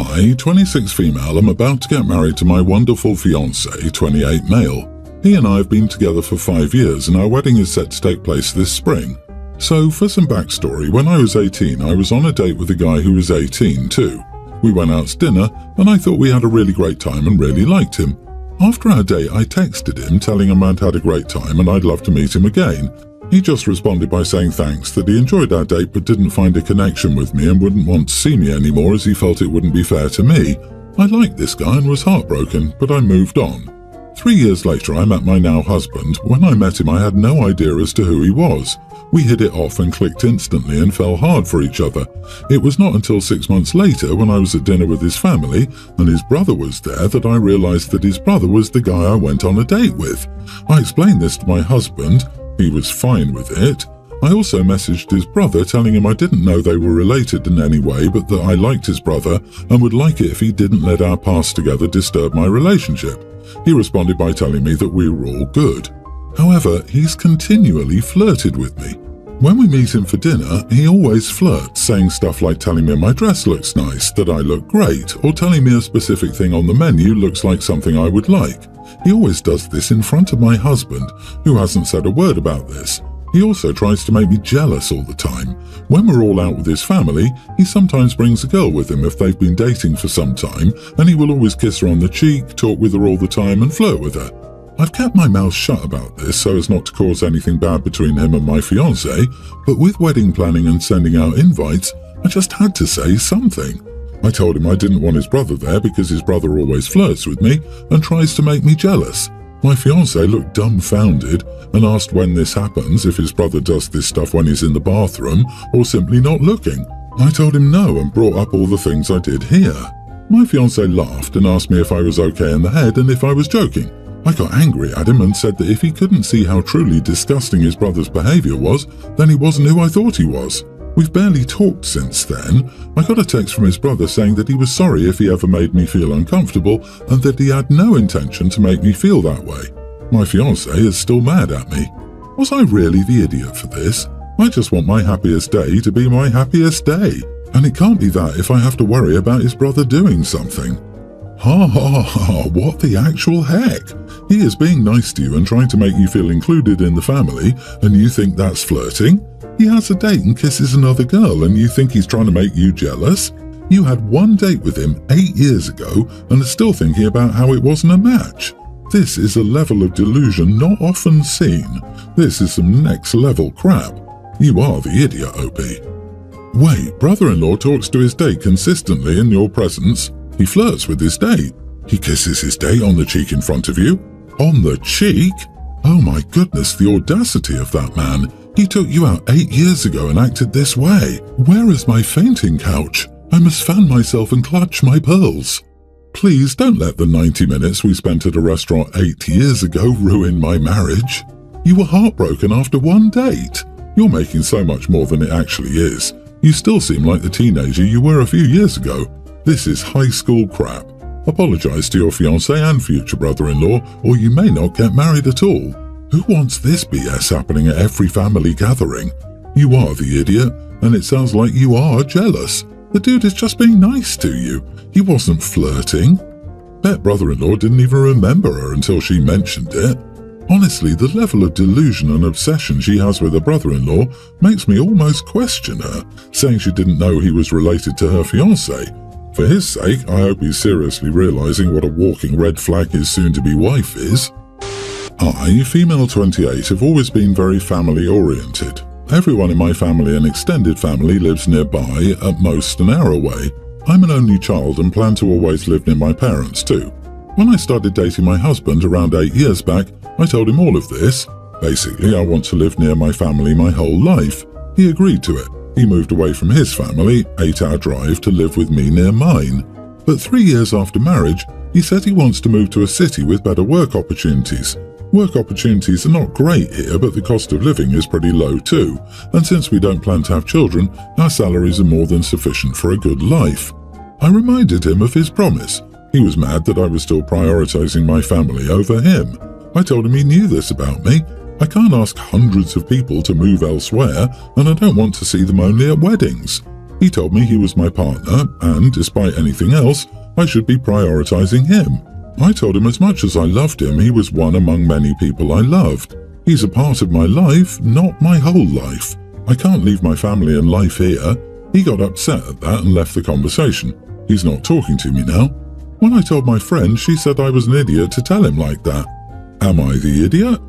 I, 26 female, am about to get married to my wonderful fiancé, 28 male. He and I have been together for 5 years and our wedding is set to take place this spring. So, for some backstory, when I was 18, I was on a date with a guy who was 18 too. We went out to dinner and I thought we had a really great time and really liked him. After our date, I texted him telling him I'd had a great time and I'd love to meet him again. He just responded by saying thanks, that he enjoyed our date but didn't find a connection with me and wouldn't want to see me anymore as he felt it wouldn't be fair to me. I liked this guy and was heartbroken, but I moved on. 3 years later, I met my now husband. When I met him, I had no idea as to who he was. We hit it off and clicked instantly and fell hard for each other. It was not until 6 months later, when I was at dinner with his family and his brother was there, that I realized that his brother was the guy I went on a date with. I explained this to my husband. He was fine with it. I also messaged his brother telling him I didn't know they were related in any way, but that I liked his brother and would like it if he didn't let our past together disturb my relationship. He responded by telling me that we were all good. However, he's continually flirted with me. When we meet him for dinner, he always flirts, saying stuff like telling me my dress looks nice, that I look great, or telling me a specific thing on the menu looks like something I would like. He always does this in front of my husband, who hasn't said a word about this. He also tries to make me jealous all the time. When we're all out with his family, he sometimes brings a girl with him if they've been dating for some time, and he will always kiss her on the cheek, talk with her all the time and flirt with her. I've kept my mouth shut about this so as not to cause anything bad between him and my fiancé, but with wedding planning and sending out invites, I just had to say something. I told him I didn't want his brother there because his brother always flirts with me and tries to make me jealous. My fiancé looked dumbfounded and asked when this happens, if his brother does this stuff when he's in the bathroom or simply not looking. I told him no and brought up all the things I did here. My fiancé laughed and asked me if I was okay in the head and if I was joking. I got angry at him and said that if he couldn't see how truly disgusting his brother's behaviour was, then he wasn't who I thought he was. We've barely talked since then. I got a text from his brother saying that he was sorry if he ever made me feel uncomfortable and that he had no intention to make me feel that way. My fiancé is still mad at me. Was I really the idiot for this? I just want my happiest day to be my happiest day. And it can't be that if I have to worry about his brother doing something. Ha ha ha, what the actual heck? He is being nice to you and trying to make you feel included in the family, and you think that's flirting? He has a date and kisses another girl and you think he's trying to make you jealous? You had one date with him 8 years ago and are still thinking about how it wasn't a match. This is a level of delusion not often seen. This is some next level crap. You are the idiot, OP. Wait, brother-in-law talks to his date consistently in your presence. He flirts with his date. He kisses his date on the cheek in front of you. On the cheek? Oh my goodness, the audacity of that man. He took you out 8 years ago and acted this way. Where is my fainting couch? I must fan myself and clutch my pearls. Please don't let the 90 minutes we spent at a restaurant 8 years ago ruin my marriage. You were heartbroken after one date. You're making so much more than it actually is. You still seem like the teenager you were a few years ago. This is high school crap. Apologize to your fiancé and future brother-in-law, or you may not get married at all. Who wants this BS happening at every family gathering? You are the idiot, and it sounds like you are jealous. The dude is just being nice to you. He wasn't flirting. Bet brother-in-law didn't even remember her until she mentioned it. Honestly, the level of delusion and obsession she has with her brother-in-law makes me almost question her, saying she didn't know he was related to her fiancé. For his sake, I hope he's seriously realizing what a walking red flag his soon-to-be wife is. I, female 28, have always been very family-oriented. Everyone in my family and extended family lives nearby, at most an hour away. I'm an only child and plan to always live near my parents too. When I started dating my husband around 8 years back, I told him all of this. Basically, I want to live near my family my whole life. He agreed to it. He moved away from his family, 8-hour drive, to live with me near mine. But 3 years after marriage, he said he wants to move to a city with better work opportunities. Work opportunities are not great here, but the cost of living is pretty low too, and since we don't plan to have children, our salaries are more than sufficient for a good life. I reminded him of his promise. He was mad that I was still prioritizing my family over him. I told him he knew this about me. I can't ask hundreds of people to move elsewhere, and I don't want to see them only at weddings. He told me he was my partner and, despite anything else, I should be prioritizing him. I told him as much as I loved him, he was one among many people I loved. He's a part of my life, not my whole life. I can't leave my family and life here. He got upset at that and left the conversation. He's not talking to me now. When I told my friend, she said I was an idiot to tell him like that. Am I the idiot?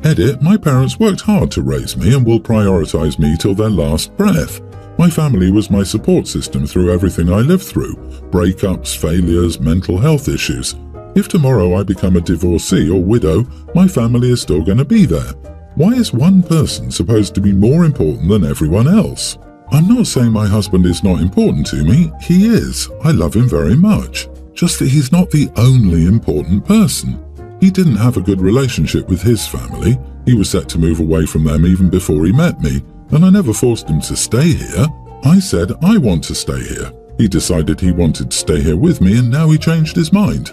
Edit, my parents worked hard to raise me and will prioritize me till their last breath. My family was my support system through everything I lived through, breakups, failures, mental health issues. If tomorrow I become a divorcee or widow, my family is still going to be there. Why is one person supposed to be more important than everyone else? I'm not saying my husband is not important to me. He is. I love him very much. Just that he's not the only important person. He didn't have a good relationship with his family. He was set to move away from them even before he met me, and I never forced him to stay here. I said I want to stay here. He decided he wanted to stay here with me, and now he changed his mind.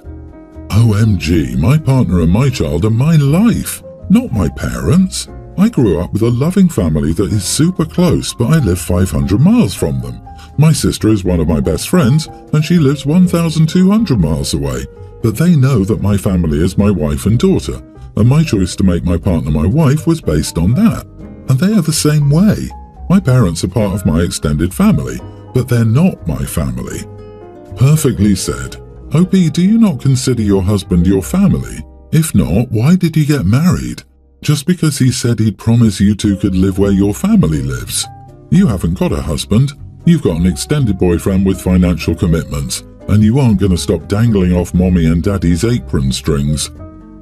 OMG, my partner and my child are my life, not my parents. I grew up with a loving family that is super close, but I live 500 miles from them. My sister is one of my best friends, and she lives 1,200 miles away. But they know that my family is my wife and daughter, and my choice to make my partner my wife was based on that. And they are the same way. My parents are part of my extended family, but they're not my family. Perfectly said. OP, do you not consider your husband your family? If not, why did you get married? Just because he said he'd promise you two could live where your family lives. You haven't got a husband. You've got an extended boyfriend with financial commitments, and you aren't going to stop dangling off mommy and daddy's apron strings.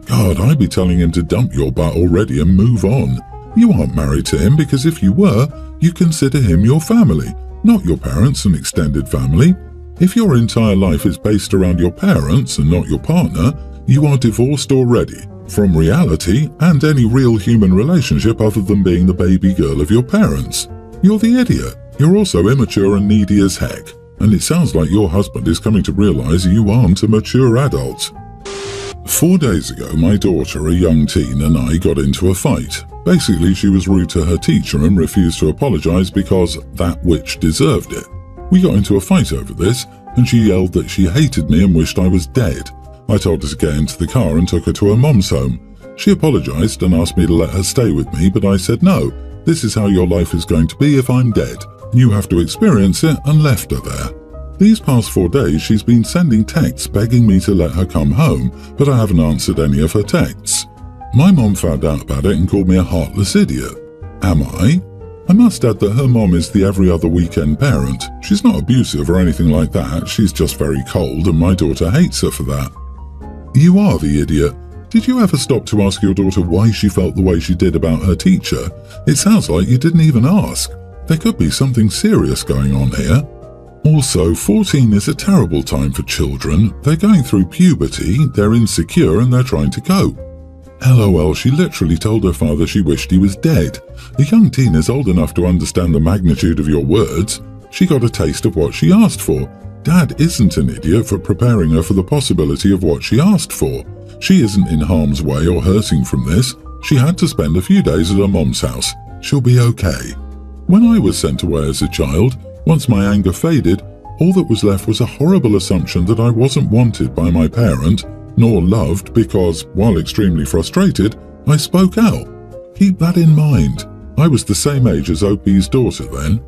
God, I'd be telling him to dump your butt already and move on. You aren't married to him because if you were, you consider him your family, not your parents and extended family. If your entire life is based around your parents and not your partner, you are divorced already from reality and any real human relationship other than being the baby girl of your parents. You're the idiot. You're also immature and needy as heck. And it sounds like your husband is coming to realize you aren't a mature adult. 4 days ago, my daughter, a young teen, and I got into a fight. Basically, she was rude to her teacher and refused to apologize because that witch deserved it. We got into a fight over this, and she yelled that she hated me and wished I was dead. I told her to get into the car and took her to her mom's home. She apologized and asked me to let her stay with me, but I said no, this is how your life is going to be if I'm dead. You have to experience it, and left her there. These past 4 days she's been sending texts begging me to let her come home, but I haven't answered any of her texts. My mom found out about it and called me a heartless idiot. Am I? I must add that her mom is the every other weekend parent. She's not abusive or anything like that, she's just very cold and my daughter hates her for that. You are the idiot. Did you ever stop to ask your daughter why she felt the way she did about her teacher? It sounds like you didn't even ask. There could be something serious going on here. Also, 14 is a terrible time for children. They're going through puberty, they're insecure and they're trying to cope. LOL, she literally told her father she wished he was dead. A young teen is old enough to understand the magnitude of your words. She got a taste of what she asked for. Dad isn't an idiot for preparing her for the possibility of what she asked for. She isn't in harm's way or hurting from this. She had to spend a few days at her mom's house. She'll be okay. When I was sent away as a child, once my anger faded, all that was left was a horrible assumption that I wasn't wanted by my parent, nor loved because, while extremely frustrated, I spoke out. Keep that in mind. I was the same age as OP's daughter then.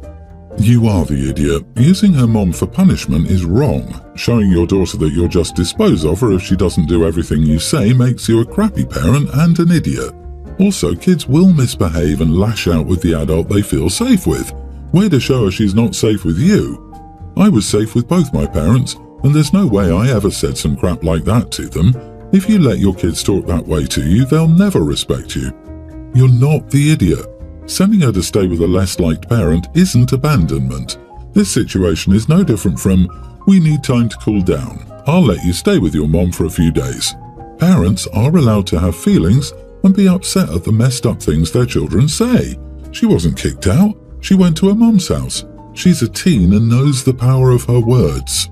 You are the idiot. Using her mom for punishment is wrong. Showing your daughter that you'll just dispose of her if she doesn't do everything you say makes you a crappy parent and an idiot. Also, kids will misbehave and lash out with the adult they feel safe with. Way to show her she's not safe with you. I was safe with both my parents, and there's no way I ever said some crap like that to them. If you let your kids talk that way to you, they'll never respect you. You're not the idiot. Sending her to stay with a less liked parent isn't abandonment. This situation is no different from, we need time to cool down. I'll let you stay with your mom for a few days. Parents are allowed to have feelings and be upset at the messed up things their children say. She wasn't kicked out. She went to her mom's house. She's a teen and knows the power of her words.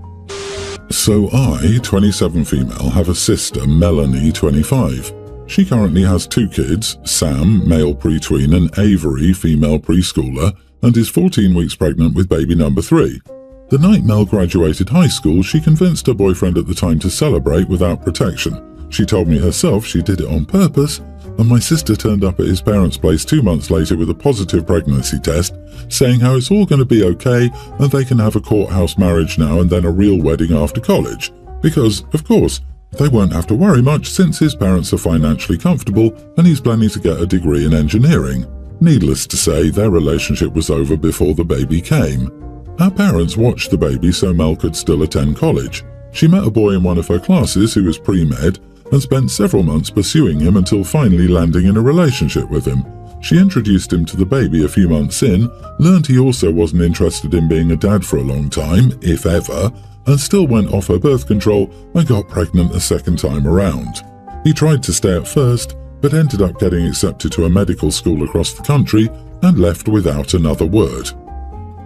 So I, 27 female, have a sister, Melanie, 25. She currently has 2 kids, Sam, male pre-tween, and Avery, female preschooler, and is 14 weeks pregnant with baby number 3. The night Mel graduated high school, she convinced her boyfriend at the time to celebrate without protection. She told me herself she did it on purpose, and my sister turned up at his parents' place 2 months later with a positive pregnancy test, saying how it's all going to be okay and they can have a courthouse marriage now and then a real wedding after college. Because, of course, they won't have to worry much since his parents are financially comfortable and he's planning to get a degree in engineering. Needless to say, their relationship was over before the baby came. Her parents watched the baby so Mel could still attend college. She met a boy in one of her classes who was pre-med and spent several months pursuing him until finally landing in a relationship with him. She introduced him to the baby a few months in, learned he also wasn't interested in being a dad for a long time, if ever, and still went off her birth control and got pregnant a second time around. He tried to stay at first, but ended up getting accepted to a medical school across the country and left without another word.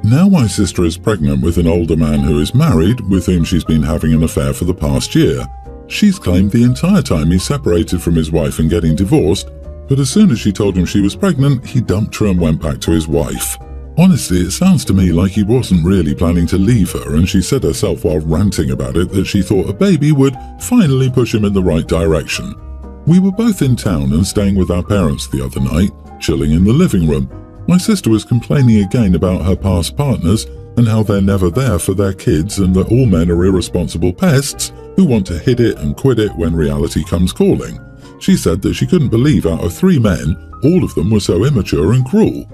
Now my sister is pregnant with an older man who is married, with whom she's been having an affair for the past year. She's claimed the entire time he's separated from his wife and getting divorced, but as soon as she told him she was pregnant, he dumped her and went back to his wife. Honestly, it sounds to me like he wasn't really planning to leave her, and she said herself while ranting about it that she thought a baby would finally push him in the right direction. We were both in town and staying with our parents the other night, chilling in the living room. My sister was complaining again about her past partners and how they're never there for their kids and that all men are irresponsible pests who want to hit it and quit it when reality comes calling. She said that she couldn't believe out of 3 men, all of them were so immature and cruel.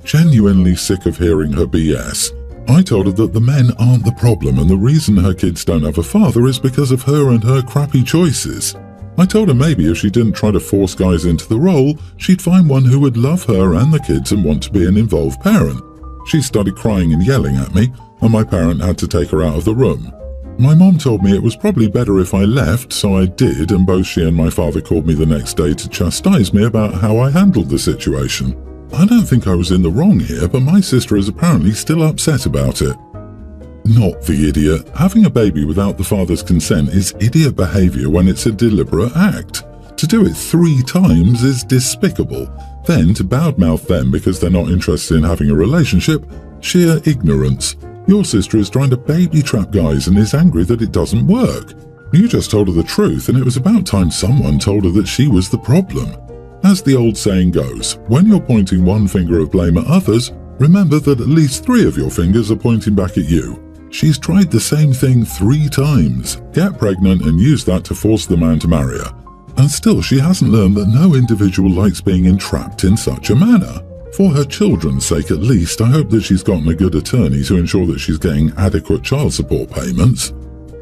Genuinely sick of hearing her BS, I told her that the men aren't the problem and the reason her kids don't have a father is because of her and her crappy choices. I told her maybe if she didn't try to force guys into the role, she'd find one who would love her and the kids and want to be an involved parent. She started crying and yelling at me, and my parent had to take her out of the room. My mom told me it was probably better if I left, so I did, and both she and my father called me the next day to chastise me about how I handled the situation. I don't think I was in the wrong here, but my sister is apparently still upset about it. Not the idiot. Having a baby without the father's consent is idiot behavior when it's a deliberate act. To do it 3 times is despicable. Then to badmouth them because they're not interested in having a relationship, sheer ignorance. Your sister is trying to baby trap guys and is angry that it doesn't work. You just told her the truth, and it was about time someone told her that she was the problem. As the old saying goes, when you're pointing one finger of blame at others, remember that at least 3 of your fingers are pointing back at you. She's tried the same thing 3 times, get pregnant and use that to force the man to marry her. And still she hasn't learned that no individual likes being entrapped in such a manner. For her children's sake at least, I hope that she's gotten a good attorney to ensure that she's getting adequate child support payments.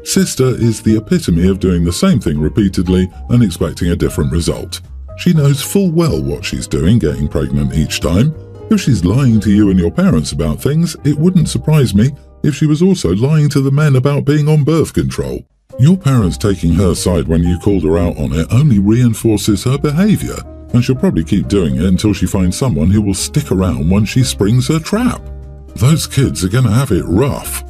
Sister is the epitome of doing the same thing repeatedly and expecting a different result. She knows full well what she's doing, getting pregnant each time. If she's lying to you and your parents about things, it wouldn't surprise me if she was also lying to the men about being on birth control. Your parents taking her side when you called her out on it only reinforces her behavior, and she'll probably keep doing it until she finds someone who will stick around when she springs her trap. Those kids are going to have it rough.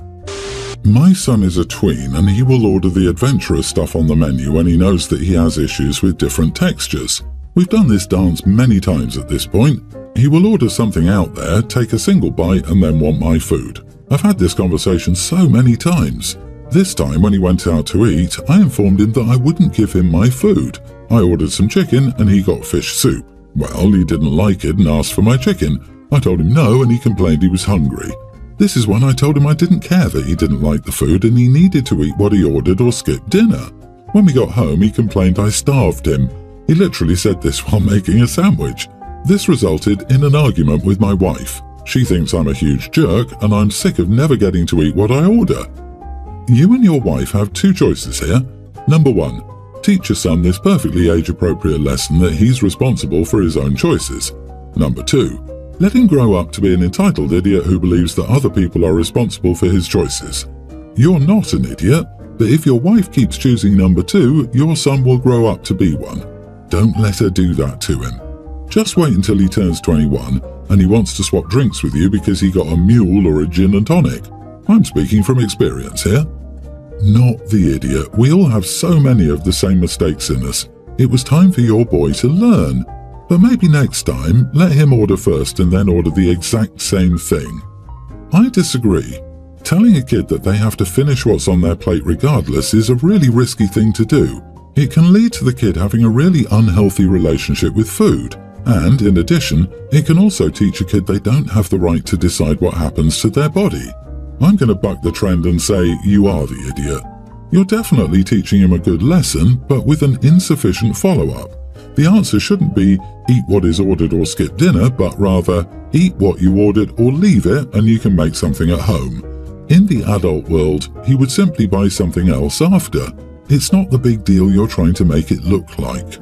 My son is a tween and he will order the adventurous stuff on the menu when he knows that he has issues with different textures. We've done this dance many times at this point. He will order something out there, take a single bite and then want my food. I've had this conversation so many times. This time when he went out to eat, I informed him that I wouldn't give him my food. I ordered some chicken and he got fish soup. Well, he didn't like it and asked for my chicken. I told him no and he complained he was hungry. This is when I told him I didn't care that he didn't like the food and he needed to eat what he ordered or skip dinner. When we got home, he complained I starved him. He literally said this while making a sandwich. This resulted in an argument with my wife. She thinks I'm a huge jerk and I'm sick of never getting to eat what I order. You and your wife have 2 choices here. Number 1, teach your son this perfectly age-appropriate lesson that he's responsible for his own choices. Number 2, let him grow up to be an entitled idiot who believes that other people are responsible for his choices. You're not an idiot, but if your wife keeps choosing number 2, your son will grow up to be one. Don't let her do that to him. Just wait until he turns 21 and he wants to swap drinks with you because he got a mule or a gin and tonic. I'm speaking from experience here. Not the idiot. We all have so many of the same mistakes in us. It was time for your boy to learn. But maybe next time, let him order first and then order the exact same thing. I disagree. Telling a kid that they have to finish what's on their plate regardless is a really risky thing to do. It can lead to the kid having a really unhealthy relationship with food. And, in addition, it can also teach a kid they don't have the right to decide what happens to their body. I'm going to buck the trend and say you are the idiot. You're definitely teaching him a good lesson, but with an insufficient follow-up. The answer shouldn't be eat what is ordered or skip dinner, but rather eat what you ordered or leave it and you can make something at home. In the adult world, he would simply buy something else after. It's not the big deal you're trying to make it look like.